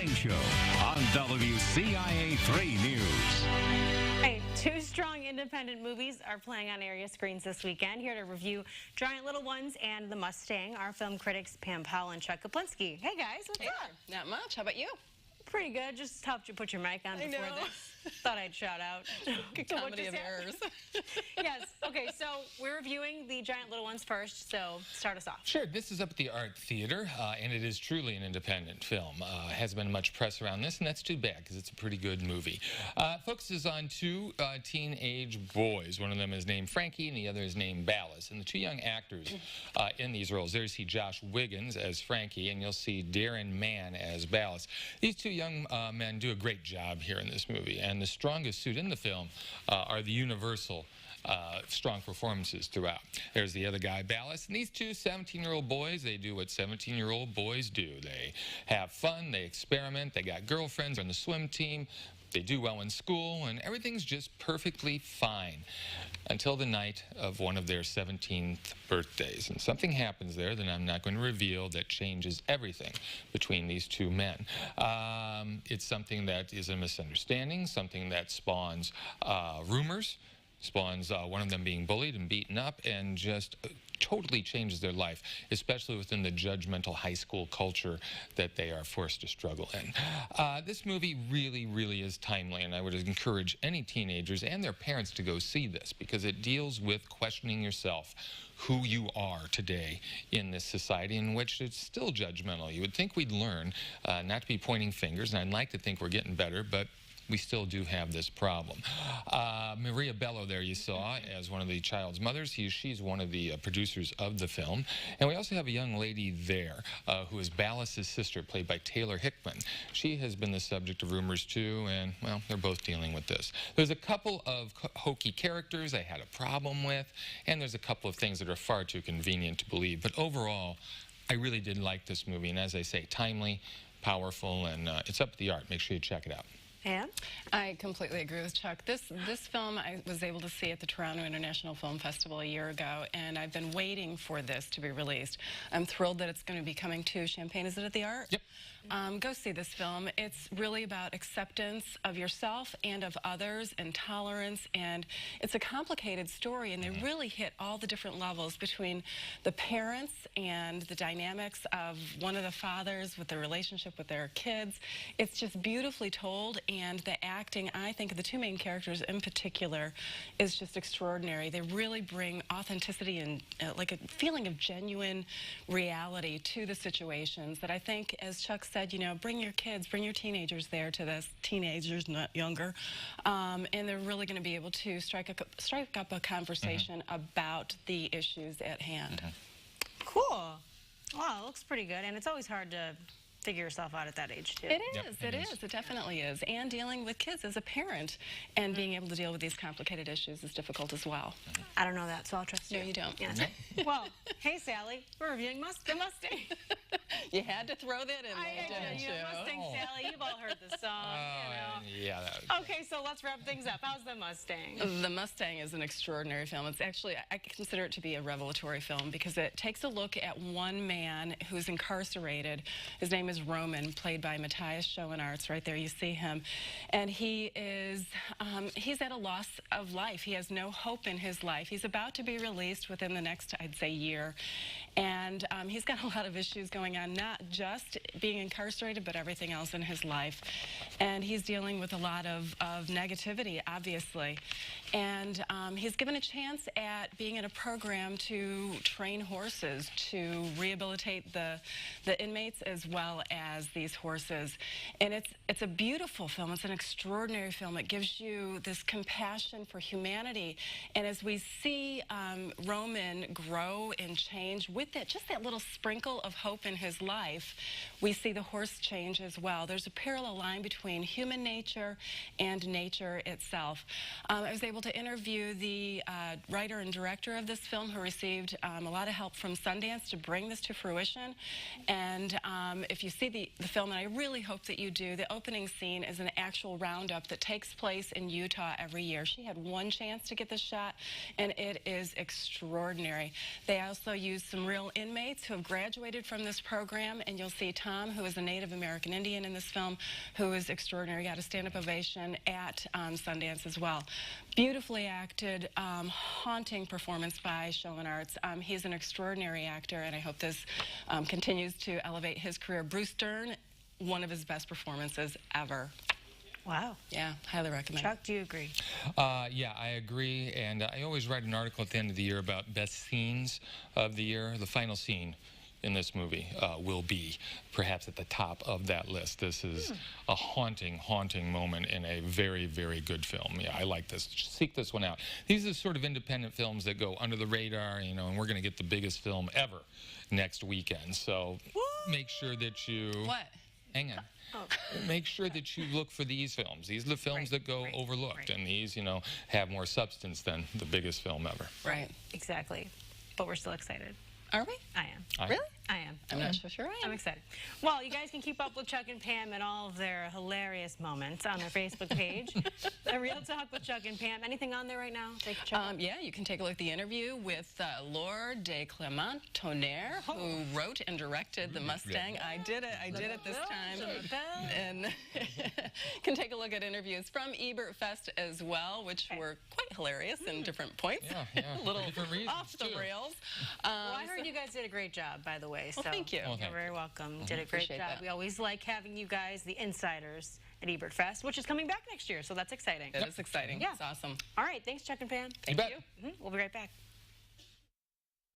Show on WCIA 3 News. Hey, two strong independent movies are playing on area screens this weekend. Here to review Giant Little Ones and The Mustang are film critics Pam Powell and Chuck Kaplinski. Hey guys, what's up? Not much. How about you? Pretty good. Just helped you put your mic on before this. Thought I'd shout out. Comedy of errors. Yes. Okay, so we're reviewing the Giant Little Ones first, so start us off. Sure. This is up at the Art Theater, and it is truly an independent film. Hasn't been much press around this, and that's too bad because it's a pretty good movie. Focuses on two teenage boys. One of them is named Frankie, and the other is named Ballas. And the two young actors in these roles, there you see Josh Wiggins as Frankie, and you'll see Darren Mann as Ballas. These two young men do a great job here in this movie, and the strongest suit in the film are the universal strong performances throughout. There's the other guy, Ballas, and these two 17-year-old boys, they do what 17-year-old boys do. They have fun, they experiment, they got girlfriends on the swim team, they do well in school, and everything's just perfectly fine until the night of one of their 17th birthdays. And something happens there that I'm not going to reveal that changes everything between these two men. It's something that is a misunderstanding, something that spawns rumors, spawns one of them being bullied and beaten up, and just totally changes their life, especially within the judgmental high school culture that they are forced to struggle in. This movie really, really is timely, and I would encourage any teenagers and their parents to go see this because it deals with questioning yourself, who you are today in this society in which it's still judgmental. You would think we'd learn not to be pointing fingers, and I'd like to think we're getting better, but we still do have this problem. Maria Bello there you saw as one of the child's mothers. She's one of the producers of the film. And we also have a young lady there who is Ballas' sister, played by Taylor Hickman. She has been the subject of rumors too, and well, they're both dealing with this. There's a couple of hokey characters I had a problem with, and there's a couple of things that are far too convenient to believe. But overall, I really did like this movie, and as I say, timely, powerful, and it's up at the Art. Make sure you check it out. Pam? I completely agree with Chuck. This film I was able to see at the Toronto International Film Festival a year ago, and I've been waiting for this to be released. I'm thrilled that it's going to be coming to Champaign. Is it at the Art? Yep. Go see this film. It's really about acceptance of yourself and of others and tolerance, and it's a complicated story, and they really hit all the different levels between the parents and the dynamics of one of the fathers with the relationship with their kids. It's just beautifully told, and the acting, I think, of the two main characters in particular is just extraordinary. They really bring authenticity and like a feeling of genuine reality to the situations that I think, as Chuck said, you know, bring your kids, bring your teenagers there to this, teenagers, not younger, and they're really going to be able to strike up a conversation about the issues at hand. Cool. Wow, it looks pretty good, and it's always hard to figure yourself out at that age, too. It is. It definitely is. And dealing with kids as a parent and being able to deal with these complicated issues is difficult as well. I don't know that, so I'll trust you. No, you don't. Yeah. Well, hey, Sally, we're reviewing the Mustang. You had to throw that in there, didn't you? Mustang Sally, you've all heard the song, you know. Yeah. Okay, so let's wrap things up. How's the Mustang? The Mustang is an extraordinary film. It's actually, I consider it to be a revelatory film because it takes a look at one man who's incarcerated. His name is Roman, played by Matthias Schoenarts. Right there you see him. And he is, he's at a loss of life. He has no hope in his life. He's about to be released within the next, I'd say, year. And he's got a lot of issues going on, not just being incarcerated, but everything else in his life. And he's dealing with a lot of negativity, obviously. And he's given a chance at being in a program to train horses, to rehabilitate the inmates as well as these horses. And it's a beautiful film. It's an extraordinary film. It gives you this compassion for humanity. And as we see Roman grow and change with that, just that little sprinkle of hope in his life, we see the horse change as well. There's a parallel line between human nature and nature itself. I was able to interview the writer and director of this film, who received a lot of help from Sundance to bring this to fruition. And if you see the film, and I really hope that you do, the opening scene is an actual roundup that takes place in Utah every year. She had one chance to get this shot, and it is extraordinary. They also used some real inmates who have graduated from this program, and you'll see Tom, who is a Native American Indian in this film. film, who is extraordinary. Got a stand-up ovation at Sundance as well. Beautifully acted, haunting performance by Showman Arts. He's an extraordinary actor, and I hope this continues to elevate his career. Bruce Dern, one of his best performances ever. Wow. Yeah, highly recommend. Chuck, do you agree? Yeah, I agree. And I always write an article at the end of the year about best scenes of the year. The final scene in this movie will be perhaps at the top of that list. This is a haunting, haunting moment in a very, very good film. Yeah, I like this. Seek this one out. These are the sort of independent films that go under the radar, you know, and we're going to get the biggest film ever next weekend. So make sure that you... What? Hang on. Oh. Make sure that you look for these films. These are the films that go overlooked, and these, you know, have more substance than the biggest film ever. Right. Exactly. But we're still excited. Are we? I am. Really? I am. I'm not so sure I am. I'm excited. Well, you guys can keep up with Chuck and Pam and all of their hilarious moments on their Facebook page. A Real Talk with Chuck and Pam. Anything on there right now? Yeah, you can take a look at the interview with Laure de Clement Tonnerre, who wrote and directed the Mustang. I did it this time. And can take a look at interviews from Ebert Fest as well, which were quite hilarious in different points. Yeah, a little different reasons, off the rails. Well, I heard you guys did a great job, by the way. Well, thank you. You're very welcome. Did a great job. That. We always like having you guys, the insiders at Ebert Fest, which is coming back next year, so that's exciting. It is exciting. Yeah. It's awesome. All right, thanks, Chuck and Pam. Thank you. We'll be right back.